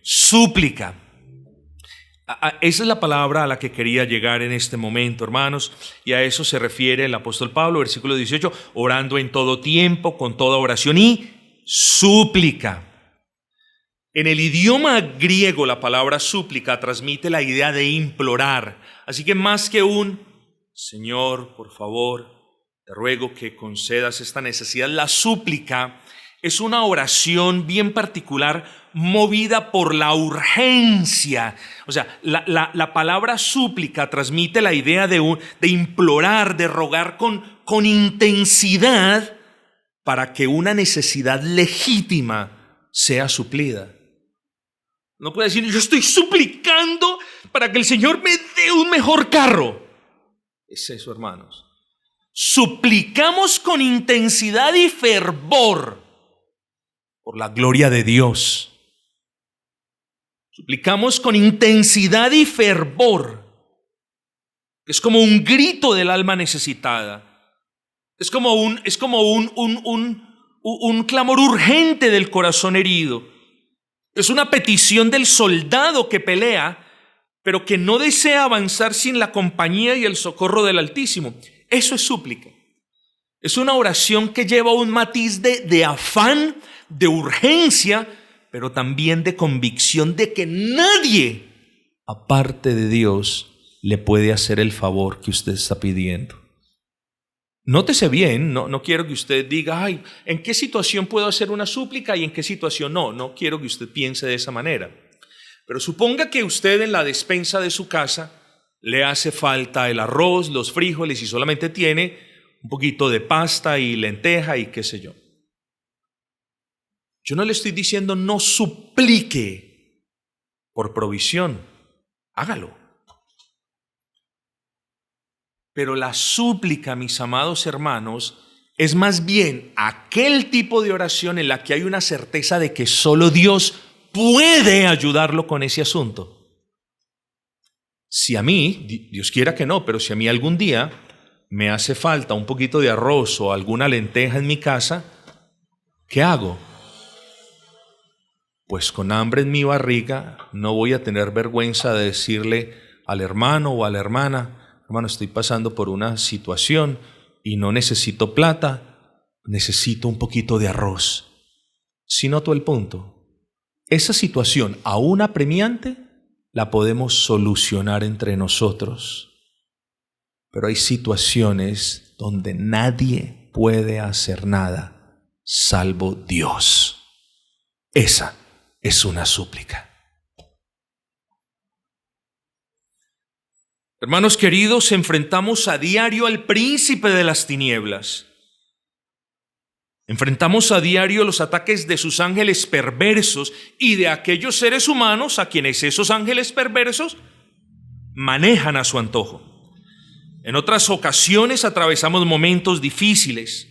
súplica. Esa es la palabra a la que quería llegar en este momento, hermanos, y a eso se refiere el apóstol Pablo, versículo 18, orando en todo tiempo, con toda oración y súplica. En el idioma griego la palabra súplica transmite la idea de implorar, así que más que un Señor, por favor, te ruego que concedas esta necesidad, la súplica es una oración bien particular movida por la urgencia. O sea, la palabra súplica transmite la idea de implorar, de rogar con intensidad para que una necesidad legítima sea suplida. No puede decir, yo estoy suplicando para que el Señor me dé un mejor carro. Es eso, hermanos. Suplicamos con intensidad y fervor por la gloria de Dios. Suplicamos con intensidad y fervor. Es como un grito del alma necesitada. Es como un clamor urgente del corazón herido. Es una petición del soldado que pelea, pero que no desea avanzar sin la compañía y el socorro del Altísimo. Eso es súplica. Es una oración que lleva un matiz de afán, de urgencia, pero también de convicción de que nadie, aparte de Dios, le puede hacer el favor que usted está pidiendo. Nótese bien, no quiero que usted diga, ay, ¿en qué situación puedo hacer una súplica y en qué situación no? No quiero que usted piense de esa manera. Pero suponga que usted en la despensa de su casa le hace falta el arroz, los frijoles y solamente tiene un poquito de pasta y lenteja y qué sé yo. Yo no le estoy diciendo no suplique por provisión, hágalo. Pero la súplica, mis amados hermanos, es más bien aquel tipo de oración en la que hay una certeza de que solo Dios puede ayudarlo con ese asunto. Si a mí, Dios quiera que no, pero si a mí algún día me hace falta un poquito de arroz o alguna lenteja en mi casa, ¿qué hago? Pues con hambre en mi barriga no voy a tener vergüenza de decirle al hermano o a la hermana, hermano, estoy pasando por una situación y no necesito plata, necesito un poquito de arroz. Si noto el punto, esa situación aún apremiante la podemos solucionar entre nosotros, pero hay situaciones donde nadie puede hacer nada salvo Dios. Esa es una súplica. Hermanos queridos, enfrentamos a diario al príncipe de las tinieblas. Enfrentamos a diario los ataques de sus ángeles perversos y de aquellos seres humanos a quienes esos ángeles perversos manejan a su antojo. En otras ocasiones atravesamos momentos difíciles.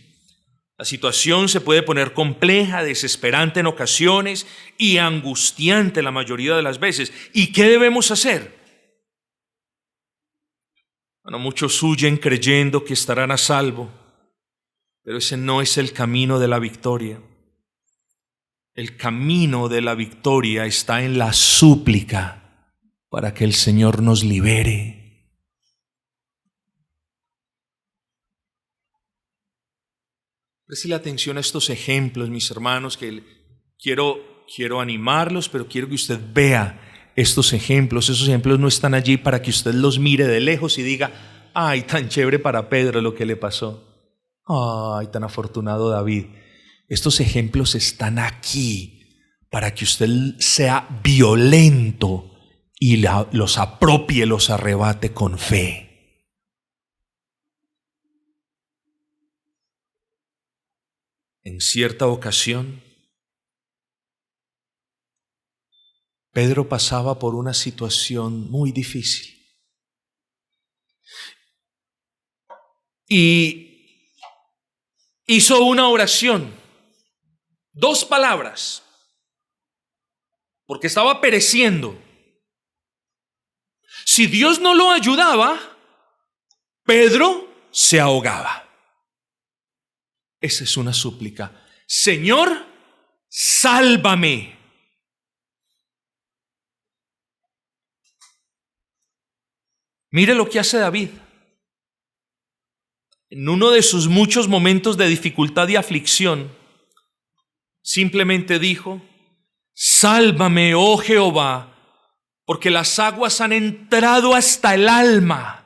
La situación se puede poner compleja, desesperante en ocasiones y angustiante la mayoría de las veces. ¿Y qué debemos hacer? Bueno, muchos huyen creyendo que estarán a salvo, pero ese no es el camino de la victoria. El camino de la victoria está en la súplica para que el Señor nos libere. Préstele atención a estos ejemplos, mis hermanos, que quiero animarlos, pero quiero que usted vea estos ejemplos. Esos ejemplos no están allí para que usted los mire de lejos y diga, ay, tan chévere para Pedro lo que le pasó. Ay, tan afortunado David. Estos ejemplos están aquí para que usted sea violento y los apropie, los arrebate con fe. En cierta ocasión, Pedro pasaba por una situación muy difícil. Y hizo una oración, 2 palabras, porque estaba pereciendo. Si Dios no lo ayudaba, Pedro se ahogaba. Esa es una súplica. Señor, sálvame. Mire lo que hace David. En uno de sus muchos momentos de dificultad y aflicción, simplemente dijo: sálvame, oh Jehová, porque las aguas han entrado hasta el alma.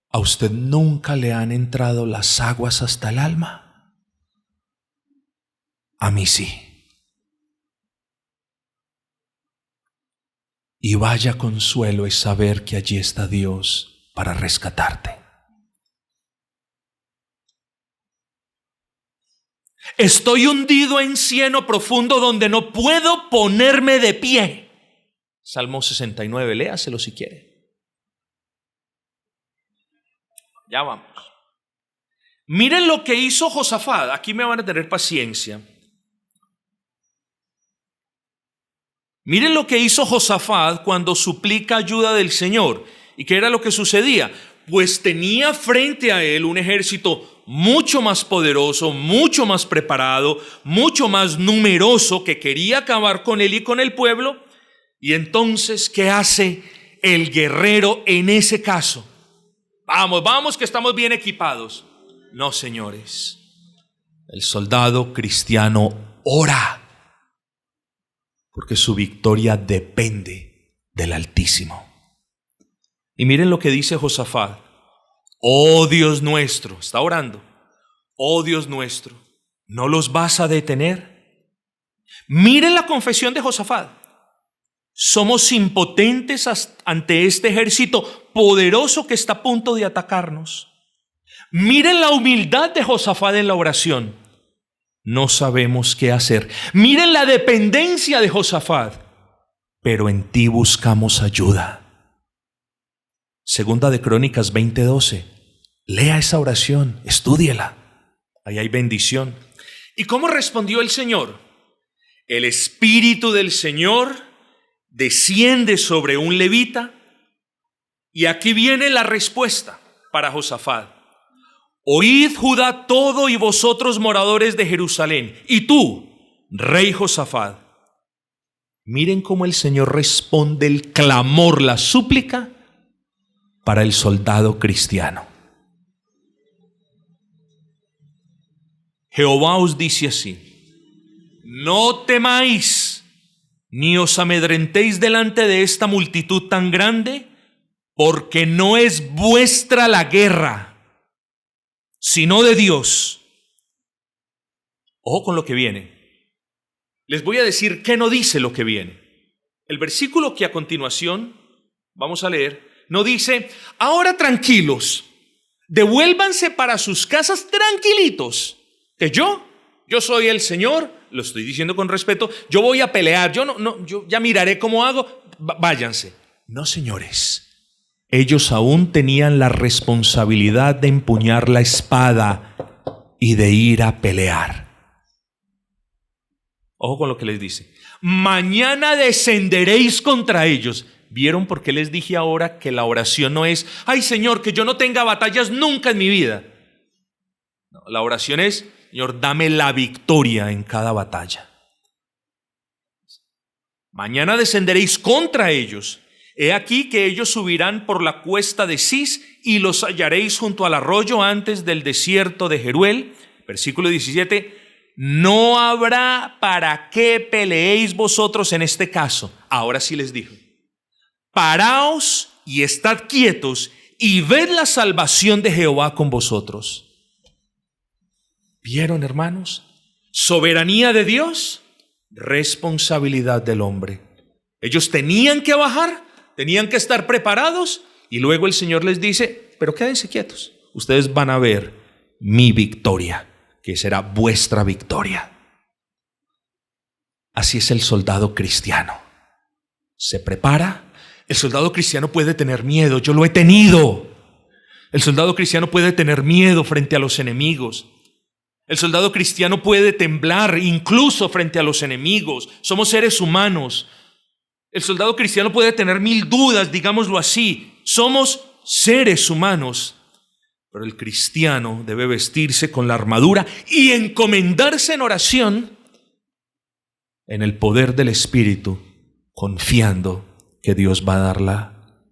¿A usted nunca le han entrado las aguas hasta el alma? A mí sí. Y vaya consuelo es saber que allí está Dios para rescatarte. Estoy hundido en cieno profundo donde no puedo ponerme de pie. Salmo 69, léaselo si quiere. Ya vamos. Miren lo que hizo Josafat. Aquí me van a tener paciencia. Miren lo que hizo Josafat cuando suplica ayuda del Señor. ¿Y qué era lo que sucedía? Pues tenía frente a él un ejército mucho más poderoso, mucho más preparado, mucho más numeroso, que quería acabar con él y con el pueblo. Y entonces, ¿qué hace el guerrero en ese caso? Vamos, que estamos bien equipados. No, señores. El soldado cristiano ora, porque su victoria depende del Altísimo. Y miren lo que dice Josafat. Oh Dios nuestro, está orando. Oh Dios nuestro, ¿no los vas a detener? Miren la confesión de Josafat. Somos impotentes ante este ejército poderoso que está a punto de atacarnos. Miren la humildad de Josafat en la oración. No sabemos qué hacer. Miren la dependencia de Josafat. Pero en ti buscamos ayuda. Segunda de Crónicas 20:12. Lea esa oración, estúdiela. Ahí hay bendición. ¿Y cómo respondió el Señor? El Espíritu del Señor desciende sobre un levita. Y aquí viene la respuesta para Josafat. Oíd, Judá, todo, y vosotros moradores de Jerusalén, y tú, rey Josafat. Miren cómo el Señor responde el clamor, la súplica para el soldado cristiano. Jehová os dice así: no temáis, ni os amedrentéis delante de esta multitud tan grande, porque no es vuestra la guerra, sino de Dios. Ojo con lo que viene. Les voy a decir qué no dice lo que viene. El versículo que a continuación vamos a leer no dice: ahora tranquilos, devuélvanse para sus casas tranquilitos, que yo soy el Señor, lo estoy diciendo con respeto, yo voy a pelear, yo ya miraré cómo hago, váyanse. No, señores. Ellos aún tenían la responsabilidad de empuñar la espada y de ir a pelear. Ojo con lo que les dice. Mañana descenderéis contra ellos. ¿Vieron por qué les dije ahora que la oración no es: ay, Señor, que yo no tenga batallas nunca en mi vida? No, la oración es: Señor, dame la victoria en cada batalla. Mañana descenderéis contra ellos. He aquí que ellos subirán por la cuesta de Cis y los hallaréis junto al arroyo antes del desierto de Jeruel. Versículo 17. No habrá para qué peleéis vosotros en este caso. Ahora sí les dijo: paraos y estad quietos y ved la salvación de Jehová con vosotros. ¿Vieron, hermanos? Soberanía de Dios, responsabilidad del hombre. Ellos tenían que bajar, tenían que estar preparados, y luego el Señor les dice: pero quédense quietos, ustedes van a ver mi victoria, que será vuestra victoria. Así es el soldado cristiano. Se prepara. El soldado cristiano puede tener miedo, yo lo he tenido. El soldado cristiano puede tener miedo frente a los enemigos. El soldado cristiano puede temblar incluso frente a los enemigos. Somos seres humanos. El soldado cristiano puede tener 1000 dudas, digámoslo así. Somos seres humanos. Pero el cristiano debe vestirse con la armadura y encomendarse en oración en el poder del Espíritu, confiando que Dios va a dar la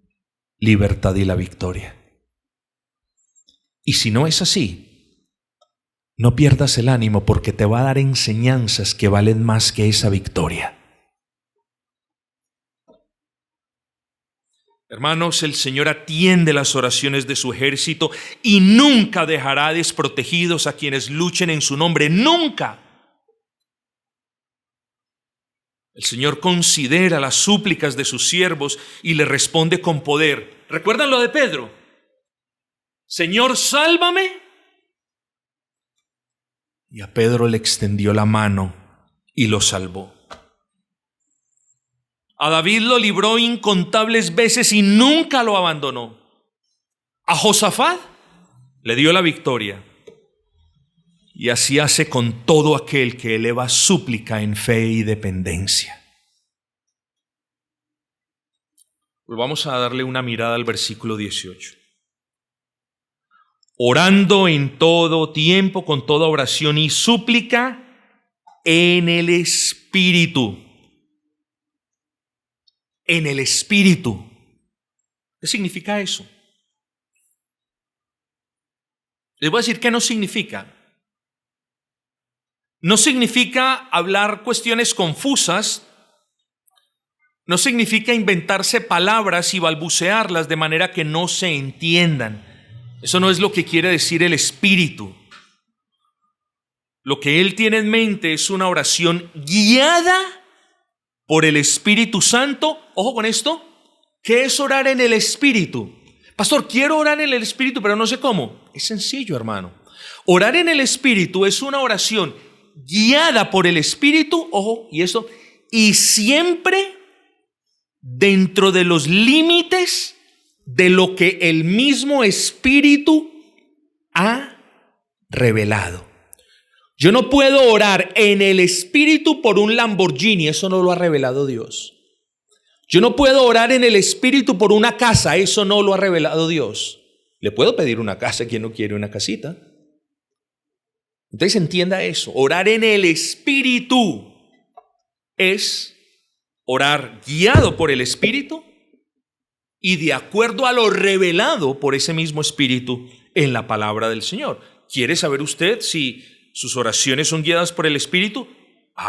libertad y la victoria. Y si no es así, no pierdas el ánimo, porque te va a dar enseñanzas que valen más que esa victoria. Hermanos, el Señor atiende las oraciones de su ejército y nunca dejará desprotegidos a quienes luchen en su nombre. ¡Nunca! El Señor considera las súplicas de sus siervos y le responde con poder. ¿Recuerdan lo de Pedro? Señor, sálvame. Y a Pedro le extendió la mano y lo salvó. A David lo libró incontables veces y nunca lo abandonó. A Josafat le dio la victoria. Y así hace con todo aquel que eleva súplica en fe y dependencia. Vamos a darle una mirada al versículo 18. Orando en todo tiempo, con toda oración y súplica en el Espíritu. En el Espíritu. ¿Qué significa eso? Les voy a decir qué no significa. No significa hablar cuestiones confusas. No significa inventarse palabras y balbucearlas de manera que no se entiendan. Eso no es lo que quiere decir el Espíritu. Lo que Él tiene en mente es una oración guiada por el Espíritu Santo. Ojo con esto. ¿Qué es orar en el Espíritu? Pastor, quiero orar en el Espíritu, pero no sé cómo. Es sencillo, hermano. Orar en el Espíritu es una oración guiada por el Espíritu, ojo, y siempre dentro de los límites de lo que el mismo Espíritu ha revelado. Yo no puedo orar en el Espíritu por un Lamborghini, eso no lo ha revelado Dios. Yo no puedo orar en el Espíritu por una casa, eso no lo ha revelado Dios. Le puedo pedir una casa a quien no quiere una casita. Entonces entienda eso, orar en el Espíritu es orar guiado por el Espíritu y de acuerdo a lo revelado por ese mismo Espíritu en la palabra del Señor. ¿Quiere saber usted si sus oraciones son guiadas por el Espíritu?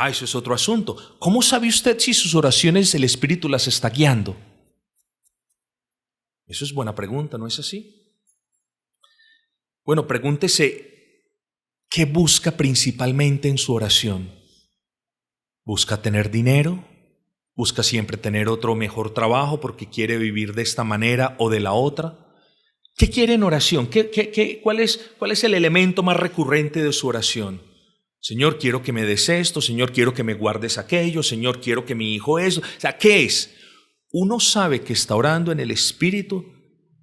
Eso es otro asunto. ¿Cómo sabe usted si sus oraciones el Espíritu las está guiando? Eso es buena pregunta, ¿no es así? Bueno, pregúntese, ¿qué busca principalmente en su oración? ¿Busca tener dinero? ¿Busca siempre tener otro mejor trabajo porque quiere vivir de esta manera o de la otra? ¿Qué quiere en oración? ¿Cuál es el elemento más recurrente de su oración? Señor, quiero que me des esto. Señor, quiero que me guardes aquello. Señor, quiero que mi hijo eso. O sea, ¿qué es? Uno sabe que está orando en el Espíritu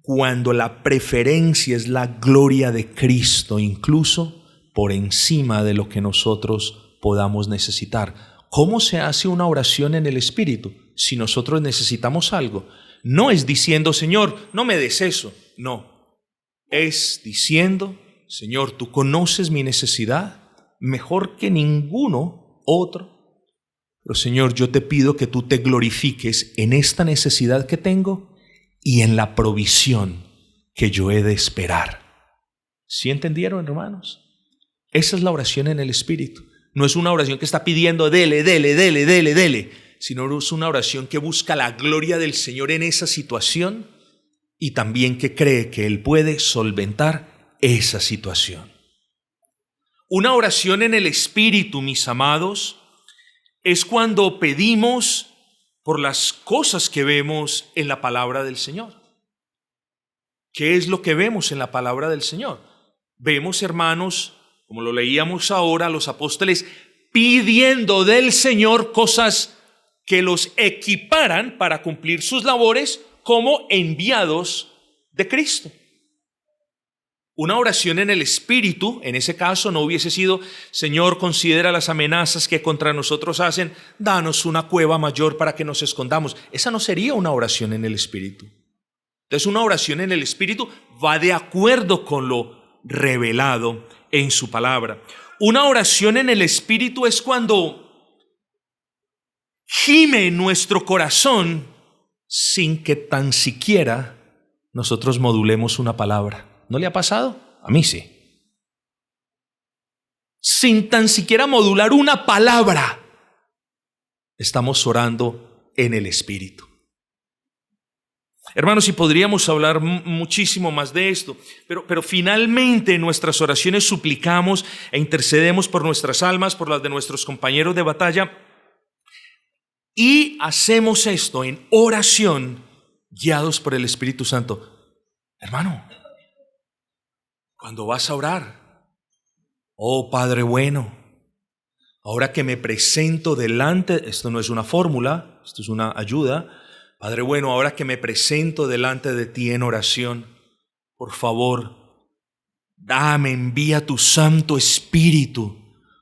cuando la preferencia es la gloria de Cristo, incluso por encima de lo que nosotros podamos necesitar. ¿Cómo se hace una oración en el Espíritu? Si nosotros necesitamos algo, no es diciendo, Señor, no me des eso. No, es diciendo, Señor, tú conoces mi necesidad mejor que ninguno otro. Pero Señor, yo te pido que tú te glorifiques en esta necesidad que tengo y en la provisión que yo he de esperar. ¿Sí entendieron, hermanos? Esa es la oración en el Espíritu. No es una oración que está pidiendo dele, sino es una oración que busca la gloria del Señor en esa situación y también que cree que Él puede solventar esa situación. Una oración en el Espíritu, mis amados, es cuando pedimos por las cosas que vemos en la palabra del Señor. ¿Qué es lo que vemos en la palabra del Señor? Vemos, hermanos, como lo leíamos ahora, los apóstoles pidiendo del Señor cosas que los equiparan para cumplir sus labores como enviados de Cristo. Una oración en el Espíritu, en ese caso, no hubiese sido, Señor, considera las amenazas que contra nosotros hacen, danos una cueva mayor para que nos escondamos. Esa no sería una oración en el Espíritu. Entonces, una oración en el Espíritu va de acuerdo con lo revelado en su palabra. Una oración en el Espíritu es cuando gime en nuestro corazón sin que tan siquiera nosotros modulemos una palabra. ¿No le ha pasado? A mí sí. Sin tan siquiera modular una palabra, estamos orando en el Espíritu. Hermanos, y podríamos hablar muchísimo más de esto, pero finalmente en nuestras oraciones suplicamos e intercedemos por nuestras almas, por las de nuestros compañeros de batalla, y hacemos esto en oración, guiados por el Espíritu Santo. Hermano, cuando vas a orar, oh Padre bueno, ahora que me presento delante, esto no es una fórmula, esto es una ayuda. Padre bueno, ahora que me presento delante de ti en oración, por favor, envía tu Santo Espíritu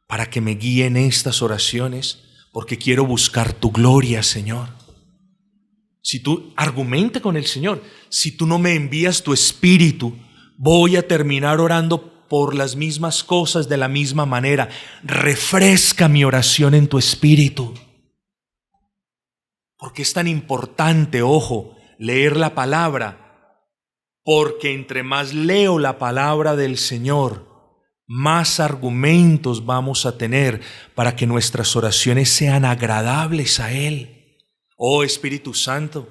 para que me guíe en estas oraciones, porque quiero buscar tu gloria, Señor. Si tú argumente con el Señor, si tú no me envías tu Espíritu, voy a terminar orando por las mismas cosas de la misma manera. Refresca mi oración en tu Espíritu. ¿Por qué es tan importante, ojo, leer la palabra? Porque entre más leo la palabra del Señor, más argumentos vamos a tener para que nuestras oraciones sean agradables a Él. Oh Espíritu Santo,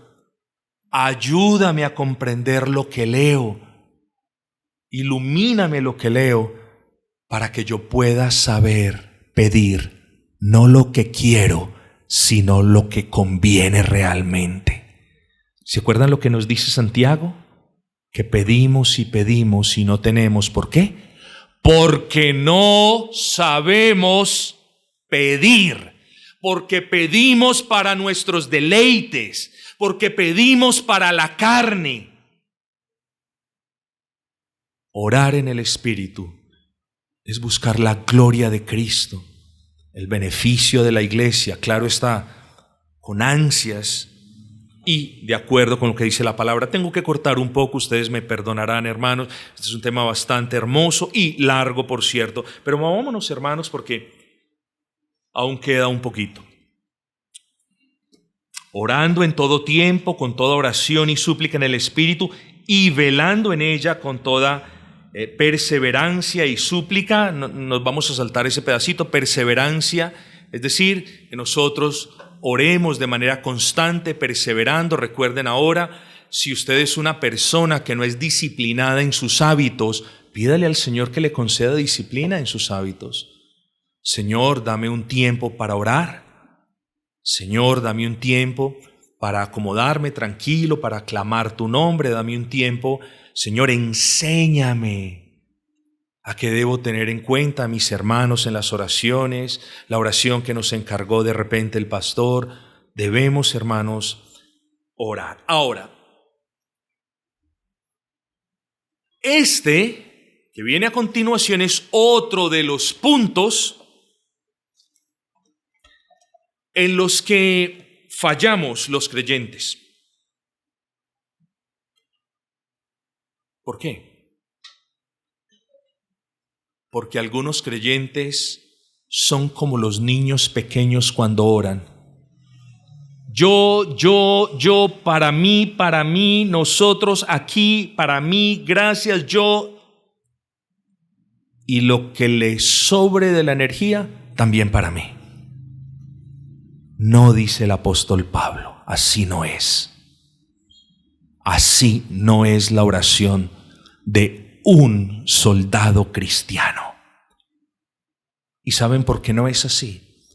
ayúdame a comprender lo que leo. Ilumíname lo que leo para que yo pueda saber pedir no lo que quiero, sino lo que conviene realmente. ¿Se acuerdan lo que nos dice Santiago? Que pedimos y pedimos y no tenemos. ¿Por qué? Porque no sabemos pedir. Porque pedimos para nuestros deleites. Porque pedimos para la carne. Orar en el Espíritu es buscar la gloria de Cristo, el beneficio de la iglesia, claro está, con ansias y de acuerdo con lo que dice la palabra. Tengo que cortar un poco, ustedes me perdonarán, hermanos. Este es un tema bastante hermoso y largo, por cierto, pero vámonos, hermanos, porque aún queda un poquito. Orando en todo tiempo, con toda oración y súplica en el Espíritu, y velando en ella con toda perseverancia y súplica. Nos vamos a saltar ese pedacito, perseverancia, es decir, que nosotros oremos de manera constante, perseverando. Recuerden ahora, si usted es una persona que no es disciplinada en sus hábitos, pídale al Señor que le conceda disciplina en sus hábitos. Señor, dame un tiempo para orar. Señor, dame un tiempo para acomodarme tranquilo, para clamar tu nombre. Dame un tiempo, Señor, enséñame a qué debo tener en cuenta a mis hermanos en las oraciones, la oración que nos encargó de repente el pastor. Debemos, hermanos, orar. Ahora, este que viene a continuación es otro de los puntos en los que fallamos los creyentes. ¿Por qué? Porque algunos creyentes son como los niños pequeños cuando oran. Yo, para mí, nosotros aquí, para mí, gracias, yo. Y lo que le sobre de la energía, también para mí. No, dice el apóstol Pablo, así no es. Así no es la oración de un soldado cristiano. ¿Y saben por qué no es así?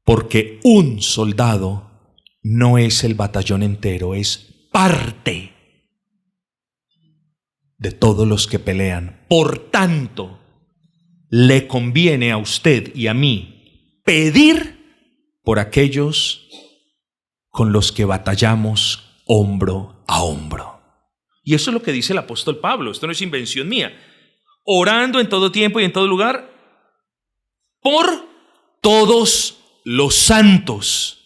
Porque un soldado no es el batallón entero, es parte de todos los que pelean. Por tanto, le conviene a usted y a mí pedir por aquellos con los que batallamos hombro a hombro. Y eso es lo que dice el apóstol Pablo. Esto no es invención mía. Orando en todo tiempo y en todo lugar por todos los santos.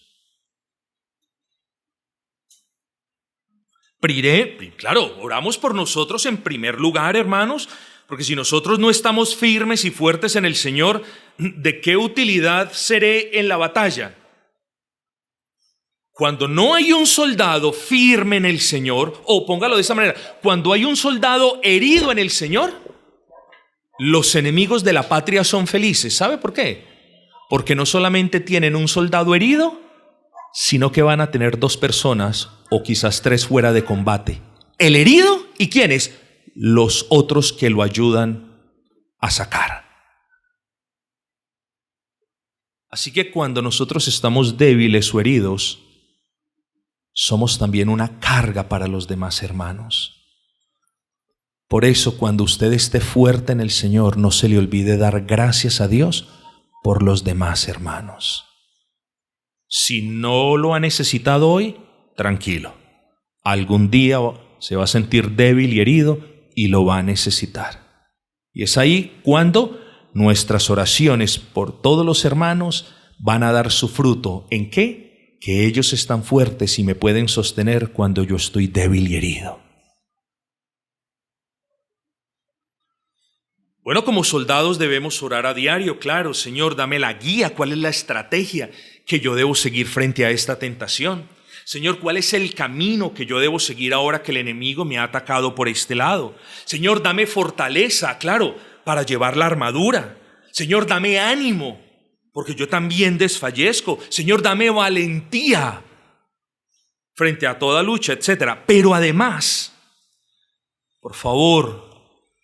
Claro, oramos por nosotros en primer lugar, hermanos, porque si nosotros no estamos firmes y fuertes en el Señor, ¿de qué utilidad seré en la batalla? Cuando no hay un soldado firme en el Señor, o póngalo de esa manera, cuando hay un soldado herido en el Señor, los enemigos de la patria son felices. ¿Sabe por qué? Porque no solamente tienen un soldado herido, sino que van a tener 2 personas o quizás 3 fuera de combate. El herido y ¿quiénes? Los otros que lo ayudan a sacar. Así que cuando nosotros estamos débiles o heridos, somos también una carga para los demás hermanos. Por eso, cuando usted esté fuerte en el Señor, no se le olvide dar gracias a Dios por los demás hermanos. Si no lo ha necesitado hoy, tranquilo. Algún día se va a sentir débil y herido y lo va a necesitar. Y es ahí cuando nuestras oraciones por todos los hermanos van a dar su fruto. ¿En qué? Que ellos están fuertes y me pueden sostener cuando yo estoy débil y herido. Bueno, como soldados debemos orar a diario, claro. Señor, dame la guía, ¿cuál es la estrategia que yo debo seguir frente a esta tentación? Señor, ¿cuál es el camino que yo debo seguir ahora que el enemigo me ha atacado por este lado? Señor, dame fortaleza, claro, para llevar la armadura. Señor, dame ánimo, porque yo también desfallezco. Señor, dame valentía frente a toda lucha, etc. Pero además, por favor,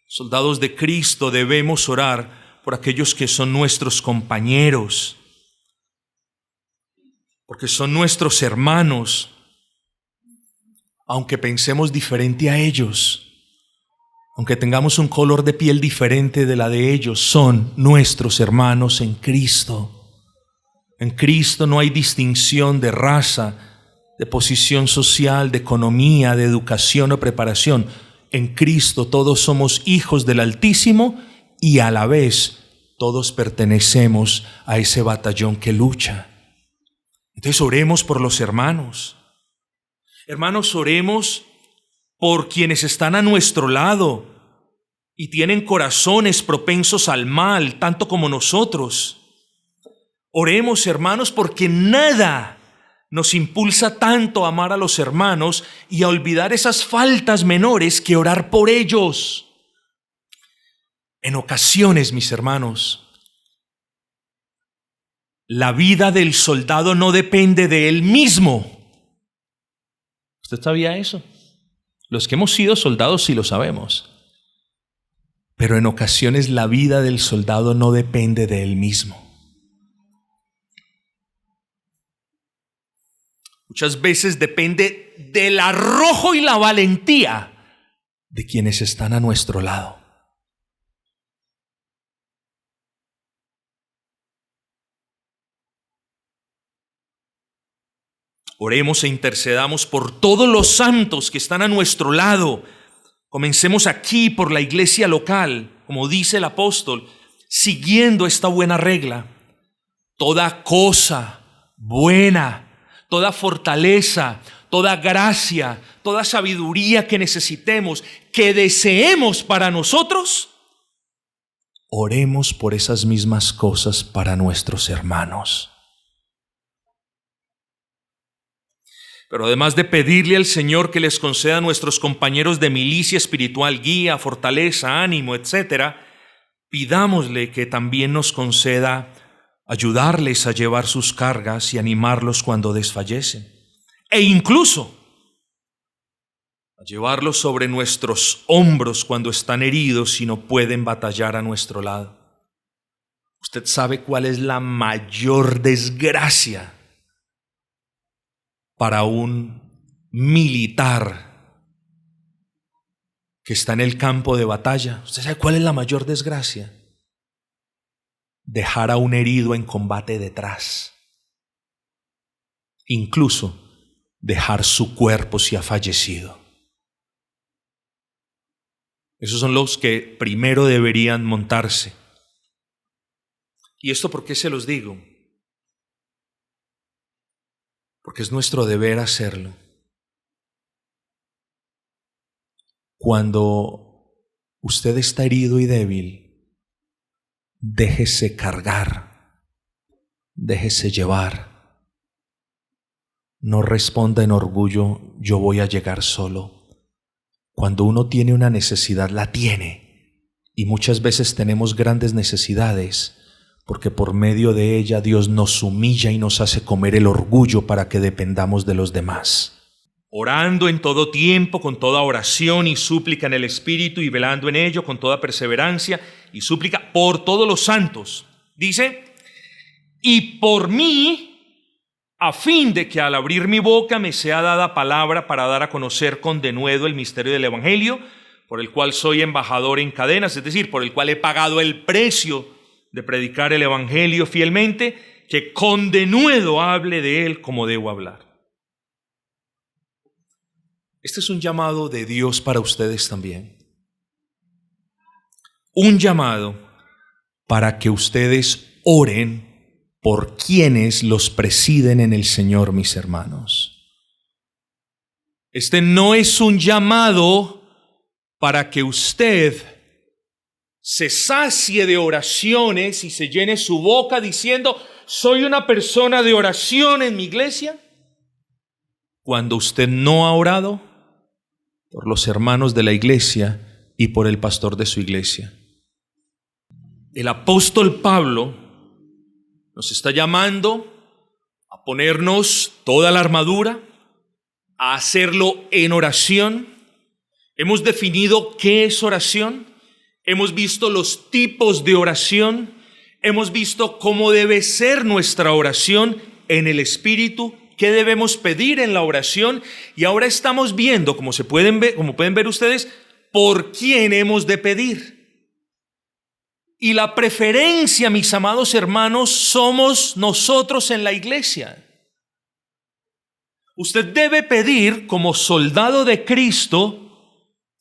soldados de Cristo, debemos orar por aquellos que son nuestros compañeros, porque son nuestros hermanos, aunque pensemos diferente a ellos, aunque tengamos un color de piel diferente de la de ellos, son nuestros hermanos en Cristo. En Cristo no hay distinción de raza, de posición social, de economía, de educación o preparación. En Cristo todos somos hijos del Altísimo y a la vez todos pertenecemos a ese batallón que lucha. Entonces oremos por los hermanos. Hermanos, oremos por quienes están a nuestro lado y tienen corazones propensos al mal, tanto como nosotros. Oremos, hermanos, porque nada nos impulsa tanto a amar a los hermanos y a olvidar esas faltas menores que orar por ellos. En ocasiones, mis hermanos, la vida del soldado no depende de él mismo. ¿Usted sabía eso? Los que hemos sido soldados sí lo sabemos. Pero en ocasiones la vida del soldado no depende de él mismo. Muchas veces depende del arrojo y la valentía de quienes están a nuestro lado. Oremos e intercedamos por todos los santos que están a nuestro lado. Comencemos aquí por la iglesia local, como dice el apóstol, siguiendo esta buena regla. Toda cosa buena, toda fortaleza, toda gracia, toda sabiduría que necesitemos, que deseemos para nosotros, oremos por esas mismas cosas para nuestros hermanos. Pero además de pedirle al Señor que les conceda a nuestros compañeros de milicia espiritual guía, fortaleza, ánimo, etc., pidámosle que también nos conceda ayudarles a llevar sus cargas y animarlos cuando desfallecen. E incluso a llevarlos sobre nuestros hombros cuando están heridos y no pueden batallar a nuestro lado. ¿Usted sabe cuál es la mayor desgracia para un militar que está en el campo de batalla? ¿Usted sabe cuál es la mayor desgracia? Dejar a un herido en combate detrás. Incluso dejar su cuerpo si ha fallecido. Esos son los que primero deberían montarse. ¿Y esto por qué se los digo? Porque es nuestro deber hacerlo. Cuando usted está herido y débil, déjese cargar, déjese llevar. no responda en orgullo, yo voy a llegar solo. Cuando uno tiene una necesidad, la tiene. Y muchas veces tenemos grandes necesidades, porque por medio de ella Dios nos humilla y nos hace comer el orgullo para que dependamos de los demás. Orando en todo tiempo, con toda oración y súplica en el Espíritu, y velando en ello con toda perseverancia y súplica por todos los santos. Dice, y por mí, a fin de que al abrir mi boca me sea dada palabra para dar a conocer con denuedo el misterio del Evangelio, por el cual soy embajador en cadenas, es decir, por el cual he pagado el precio de predicar el Evangelio fielmente, que con denuedo hable de él como debo hablar. Este es un llamado de Dios para ustedes también. Un llamado para que ustedes oren por quienes los presiden en el Señor, mis hermanos. Este no es un llamado para que usted se sacie de oraciones y se llene su boca diciendo, soy una persona de oración en mi iglesia, cuando usted no ha orado por los hermanos de la iglesia y por el pastor de su iglesia. El apóstol Pablo nos está llamando a ponernos toda la armadura, a hacerlo en oración. Hemos definido qué es oración, hemos visto los tipos de oración, hemos visto cómo debe ser nuestra oración en el Espíritu, qué debemos pedir en la oración, y ahora estamos viendo, como pueden ver ustedes, por quién hemos de pedir. Y la preferencia, mis amados hermanos, somos nosotros en la iglesia. Usted debe pedir como soldado de Cristo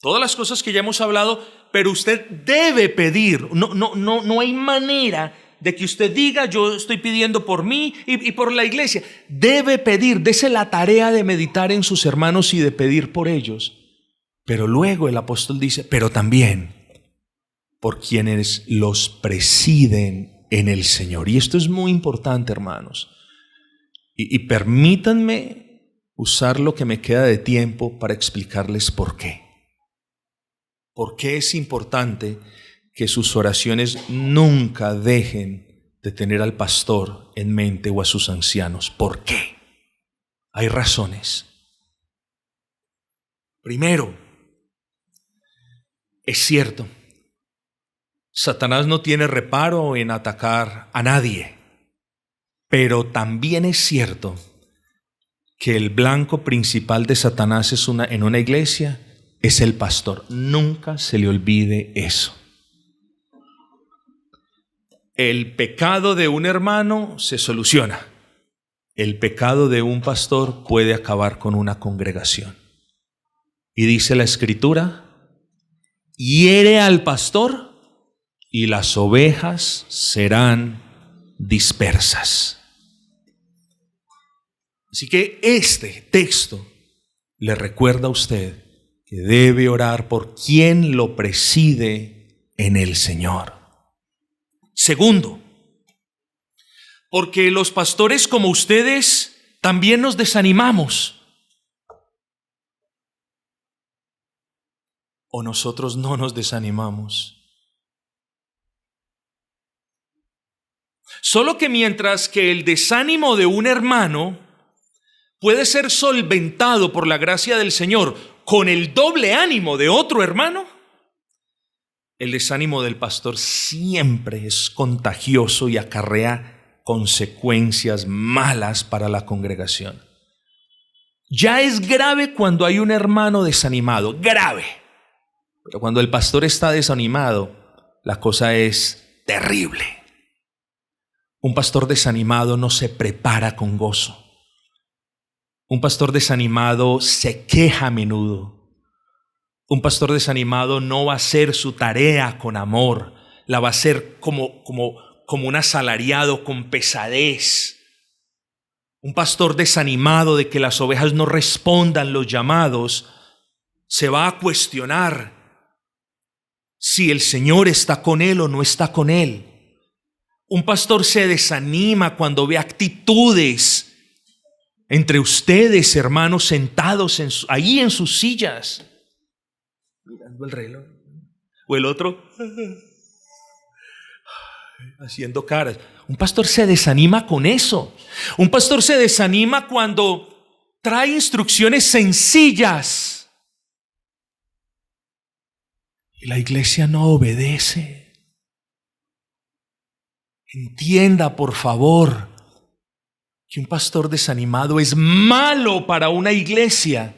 todas las cosas que ya hemos hablado, pero usted debe pedir. No hay manera de que usted diga, yo estoy pidiendo por mí y por la iglesia. Debe pedir, dese la tarea de meditar en sus hermanos y de pedir por ellos. Pero luego el apóstol dice, pero también por quienes los presiden en el Señor. Y esto es muy importante, hermanos. Y permítanme usar lo que me queda de tiempo para explicarles por qué. ¿Por qué es importante que sus oraciones nunca dejen de tener al pastor en mente o a sus ancianos? ¿Por qué? Hay razones. Primero, es cierto, Satanás no tiene reparo en atacar a nadie, pero también es cierto que el blanco principal de Satanás en una iglesia es el pastor. Nunca se le olvide eso. El pecado de un hermano se soluciona. El pecado de un pastor puede acabar con una congregación. Y dice la Escritura, hiere al pastor y las ovejas serán dispersas. Así que este texto le recuerda a usted que debe orar por quien lo preside en el Señor. Segundo, porque los pastores como ustedes también nos desanimamos. ¿O nosotros no nos desanimamos? Solo que mientras que el desánimo de un hermano puede ser solventado por la gracia del Señor con el doble ánimo de otro hermano, el desánimo del pastor siempre es contagioso y acarrea consecuencias malas para la congregación. Ya es grave cuando hay un hermano desanimado, grave. Pero cuando el pastor está desanimado, la cosa es terrible. Un pastor desanimado no se prepara con gozo. Un pastor desanimado se queja a menudo. Un pastor desanimado no va a hacer su tarea con amor, la va a hacer como un asalariado con pesadez. Un pastor desanimado de que las ovejas no respondan los llamados, se va a cuestionar si el Señor está con él o no está con él. Un pastor se desanima cuando ve actitudes entre ustedes, hermanos, sentados ahí en sus sillas, mirando el reloj, o el otro haciendo caras. Un pastor se desanima con eso. Un pastor se desanima cuando trae instrucciones sencillas y la iglesia no obedece. Entienda, por favor, que un pastor desanimado es malo para una iglesia.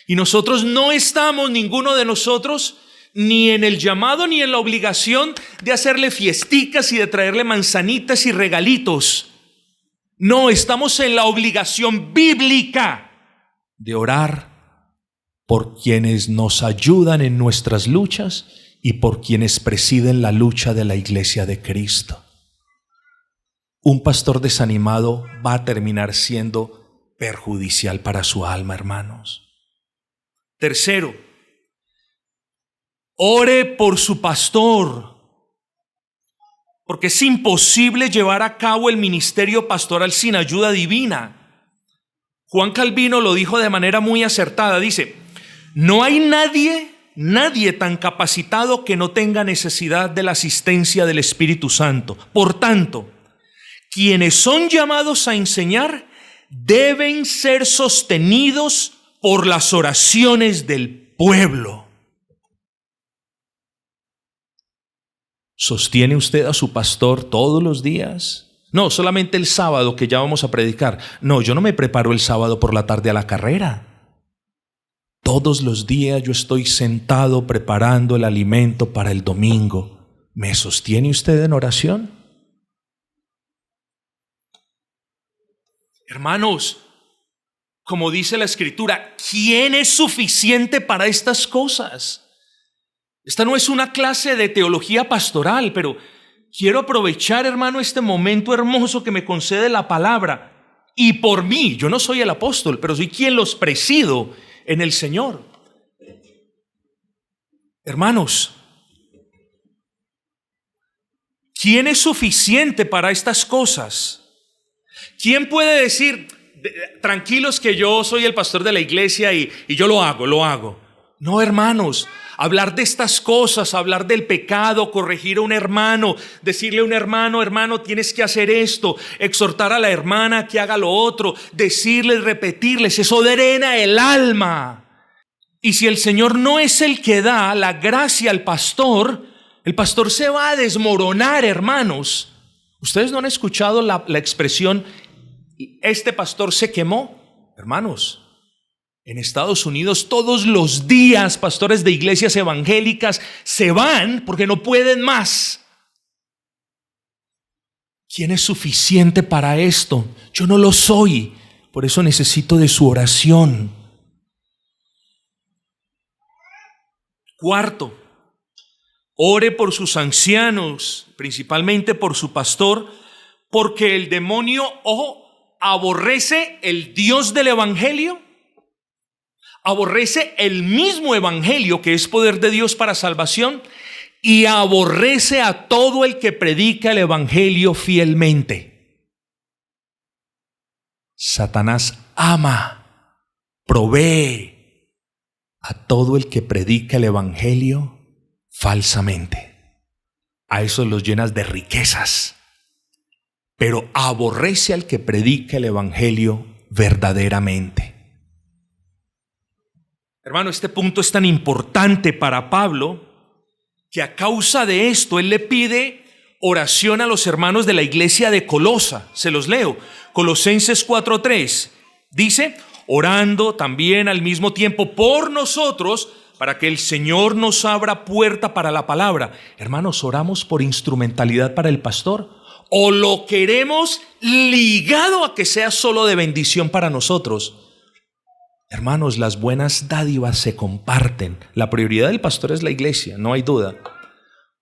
Y nosotros no estamos, ninguno de nosotros, ni en el llamado ni en la obligación de hacerle fiesticas y de traerle manzanitas y regalitos. No, estamos en la obligación bíblica de orar por quienes nos ayudan en nuestras luchas y por quienes presiden la lucha de la iglesia de Cristo. Un pastor desanimado va a terminar siendo perjudicial para su alma, hermanos. Tercero, ore por su pastor, porque es imposible llevar a cabo el ministerio pastoral sin ayuda divina. Juan Calvino lo dijo de manera muy acertada. Dice: no hay nadie tan capacitado que no tenga necesidad de la asistencia del Espíritu Santo. Por tanto, quienes son llamados a enseñar deben ser sostenidos por las oraciones del pueblo. ¿Sostiene usted a su pastor todos los días? No, solamente el sábado que ya vamos a predicar. No, yo no me preparo el sábado por la tarde a la carrera. Todos los días yo estoy sentado preparando el alimento para el domingo. ¿Me sostiene usted en oración? Hermanos, como dice la Escritura, ¿quién es suficiente para estas cosas? Esta no es una clase de teología pastoral, pero quiero aprovechar, hermano, este momento hermoso que me concede la palabra. Y por mí, yo no soy el apóstol, pero soy quien los presido en el Señor. Hermanos, ¿quién es suficiente para estas cosas? ¿Quién puede decir, tranquilos que yo soy el pastor de la iglesia y yo lo hago? No, hermanos, hablar de estas cosas, hablar del pecado, corregir a un hermano, decirle a un hermano, tienes que hacer esto, exhortar a la hermana que haga lo otro, decirles, repetirles, eso drena el alma. Y si el Señor no es el que da la gracia al pastor, el pastor se va a desmoronar, hermanos. ¿Ustedes no han escuchado la expresión, este pastor se quemó? Hermanos, en Estados Unidos todos los días pastores de iglesias evangélicas se van porque no pueden más. ¿Quién es suficiente para esto? Yo no lo soy, por eso necesito de su oración. Cuarto, ore por sus ancianos, principalmente por su pastor, porque el demonio, aborrece el Dios del evangelio, aborrece el mismo evangelio que es poder de Dios para salvación y aborrece a todo el que predica el evangelio fielmente. Satanás ama, provee a todo el que predica el evangelio falsamente. A esos los llenas de riquezas, pero aborrece al que predica el evangelio verdaderamente. Hermano, este punto es tan importante para Pablo que a causa de esto él le pide oración a los hermanos de la iglesia de Colosa. Se los leo. Colosenses 4:3 dice: orando también al mismo tiempo por nosotros, para que el Señor nos abra puerta para la palabra. Hermanos, ¿oramos por instrumentalidad para el pastor? ¿O lo queremos ligado a que sea solo de bendición para nosotros? Hermanos, las buenas dádivas se comparten. La prioridad del pastor es la iglesia, no hay duda.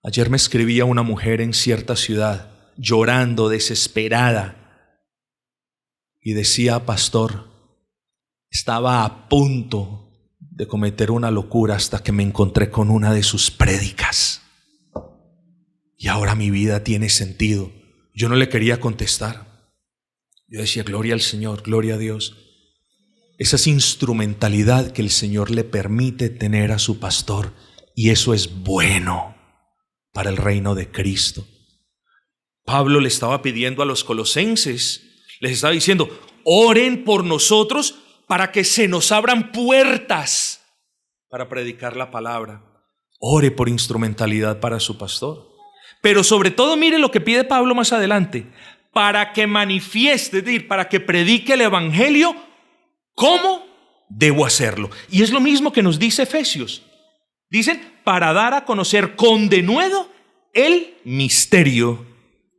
Ayer me escribía una mujer en cierta ciudad, llorando, desesperada, y decía: pastor, estaba a punto de cometer una locura hasta que me encontré con una de sus prédicas. Y ahora mi vida tiene sentido. Yo no le quería contestar. Yo decía: gloria al Señor, gloria a Dios. Esa es instrumentalidad que el Señor le permite tener a su pastor, y eso es bueno para el reino de Cristo. Pablo le estaba pidiendo a los colosenses, les estaba diciendo: oren por nosotros para que se nos abran puertas para predicar la palabra. Ore por instrumentalidad para su pastor. Pero sobre todo, mire lo que pide Pablo más adelante: para que manifieste, es decir, para que predique el evangelio. ¿Cómo debo hacerlo? Y es lo mismo que nos dice Efesios. Dicen: para dar a conocer con denuedo el misterio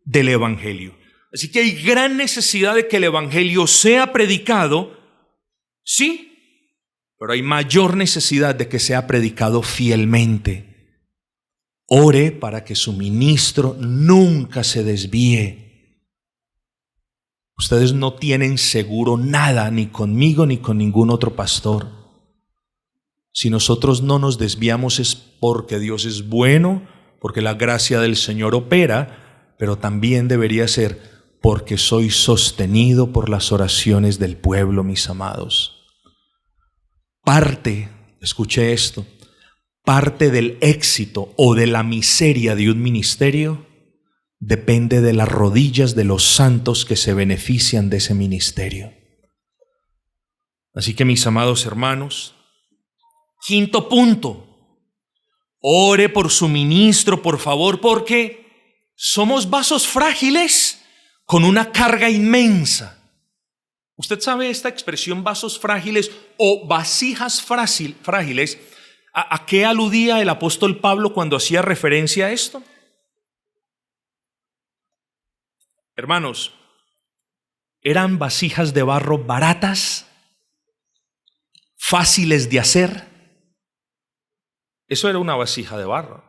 del evangelio. Así que hay gran necesidad de que el evangelio sea predicado, sí, pero hay mayor necesidad de que sea predicado fielmente. Ore para que su ministro nunca se desvíe. Ustedes no tienen seguro nada, ni conmigo ni con ningún otro pastor. Si nosotros no nos desviamos es porque Dios es bueno, porque la gracia del Señor opera, pero también debería ser porque soy sostenido por las oraciones del pueblo, mis amados. Escuche esto, parte del éxito o de la miseria de un ministerio depende de las rodillas de los santos que se benefician de ese ministerio. Así que, mis amados hermanos, quinto punto: ore por su ministro, por favor, porque somos vasos frágiles con una carga inmensa. Usted sabe esta expresión vasos frágiles o vasijas frágiles, ¿a qué aludía el apóstol Pablo cuando hacía referencia a esto? Hermanos, eran vasijas de barro baratas, fáciles de hacer. Eso era una vasija de barro.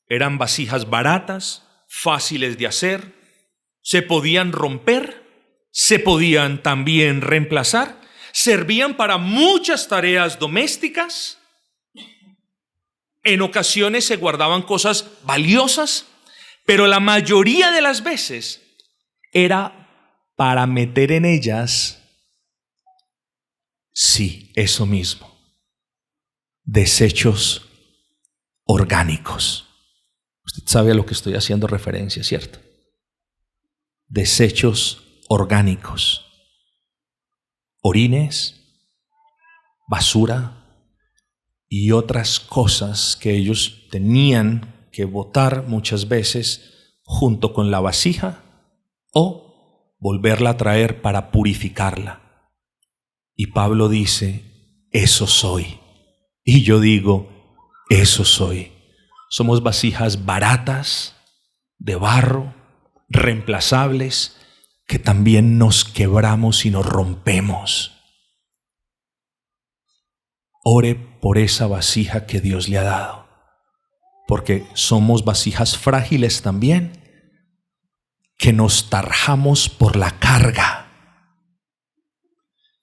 Eran vasijas baratas, fáciles de hacer, se podían romper, se podían también reemplazar, servían para muchas tareas domésticas. En ocasiones se guardaban cosas valiosas, pero la mayoría de las veces era para meter en ellas, sí, eso mismo, desechos orgánicos. Usted sabe a lo que estoy haciendo referencia, ¿cierto? Desechos orgánicos, orines, basura y otras cosas que ellos tenían que botar muchas veces junto con la vasija o volverla a traer para purificarla. Y Pablo dice: eso soy. Y yo digo: eso soy. Somos vasijas baratas, de barro, reemplazables, que también nos quebramos y nos rompemos. Ore por esa vasija que Dios le ha dado, porque somos vasijas frágiles también, que nos tarjamos por la carga.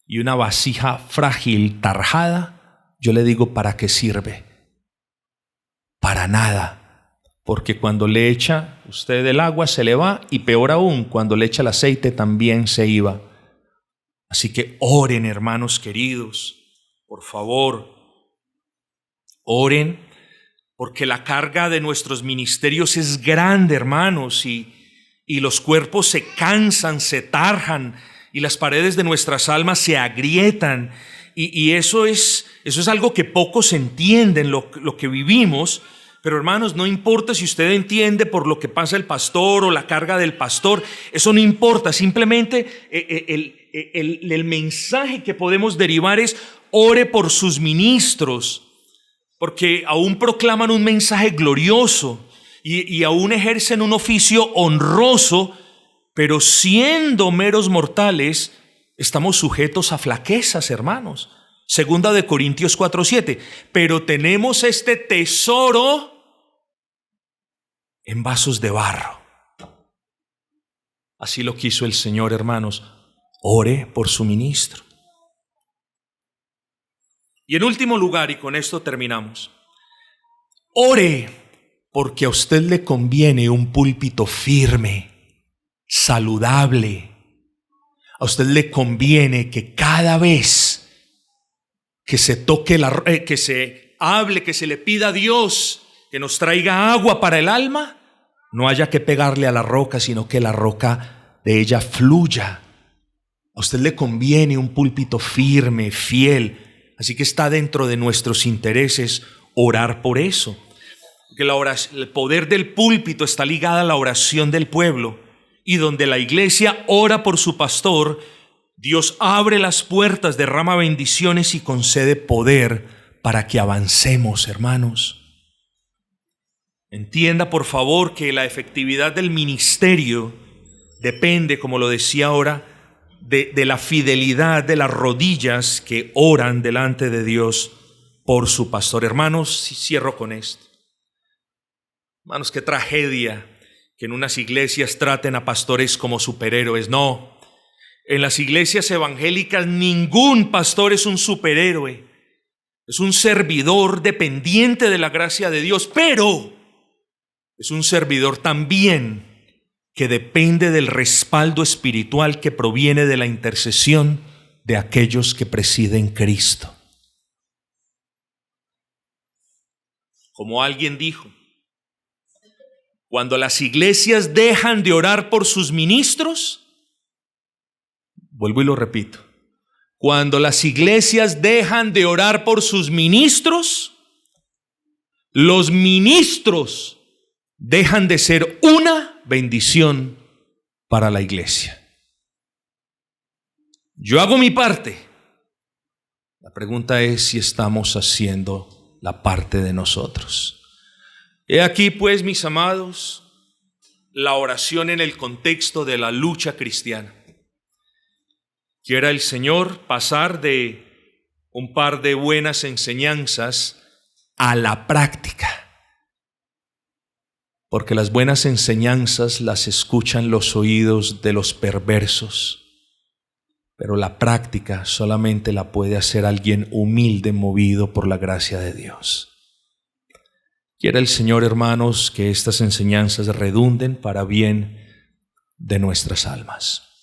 Y una vasija frágil, tarjada, yo le digo: ¿para qué sirve? Para nada. Porque cuando le echa usted el agua se le va, y peor aún, cuando le echa el aceite también se iba. Así que oren, hermanos queridos, por favor, oren, porque la carga de nuestros ministerios es grande, hermanos, y los cuerpos se cansan, se tarjan, y las paredes de nuestras almas se agrietan, y eso es algo que pocos entienden, lo que vivimos. Pero, hermanos, no importa si usted entiende por lo que pasa el pastor o la carga del pastor, eso no importa. Simplemente el mensaje que podemos derivar es: ore por sus ministros, porque aún proclaman un mensaje glorioso y aún ejercen un oficio honroso, pero siendo meros mortales, estamos sujetos a flaquezas, hermanos. Segunda de Corintios 4:7. Pero tenemos este tesoro en vasos de barro. Así lo quiso el Señor, hermanos. Ore por su ministro. Y en último lugar, y con esto terminamos, ore porque a usted le conviene un púlpito firme, saludable. a usted le conviene que cada vez que se toque que se hable, que se le pida a Dios que nos traiga agua para el alma, no haya que pegarle a la roca, sino que la roca de ella fluya. A usted le conviene un púlpito firme, fiel, así que está dentro de nuestros intereses orar por eso. Porque el poder del púlpito está ligado a la oración del pueblo, y donde la iglesia ora por su pastor, Dios abre las puertas, derrama bendiciones y concede poder para que avancemos, hermanos. Entienda, por favor, que la efectividad del ministerio depende, como lo decía ahora, de la fidelidad de las rodillas que oran delante de Dios por su pastor. Hermanos, cierro con esto. Hermanos, qué tragedia que en unas iglesias traten a pastores como superhéroes. No, en las iglesias evangélicas ningún pastor es un superhéroe. Es un servidor dependiente de la gracia de Dios, pero es un servidor también que depende del respaldo espiritual que proviene de la intercesión de aquellos que presiden Cristo. Como alguien dijo, cuando las iglesias dejan de orar por sus ministros, vuelvo y lo repito, cuando las iglesias dejan de orar por sus ministros, los ministros dejan de ser una bendición para la iglesia. Yo hago mi parte. La pregunta es si estamos haciendo la parte de nosotros. He aquí, pues, mis amados, la oración en el contexto de la lucha cristiana. Quiera el Señor pasar de un par de buenas enseñanzas a la práctica. Porque las buenas enseñanzas las escuchan los oídos de los perversos, pero la práctica solamente la puede hacer alguien humilde, movido por la gracia de Dios. Quiera el Señor, hermanos, que estas enseñanzas redunden para bien de nuestras almas.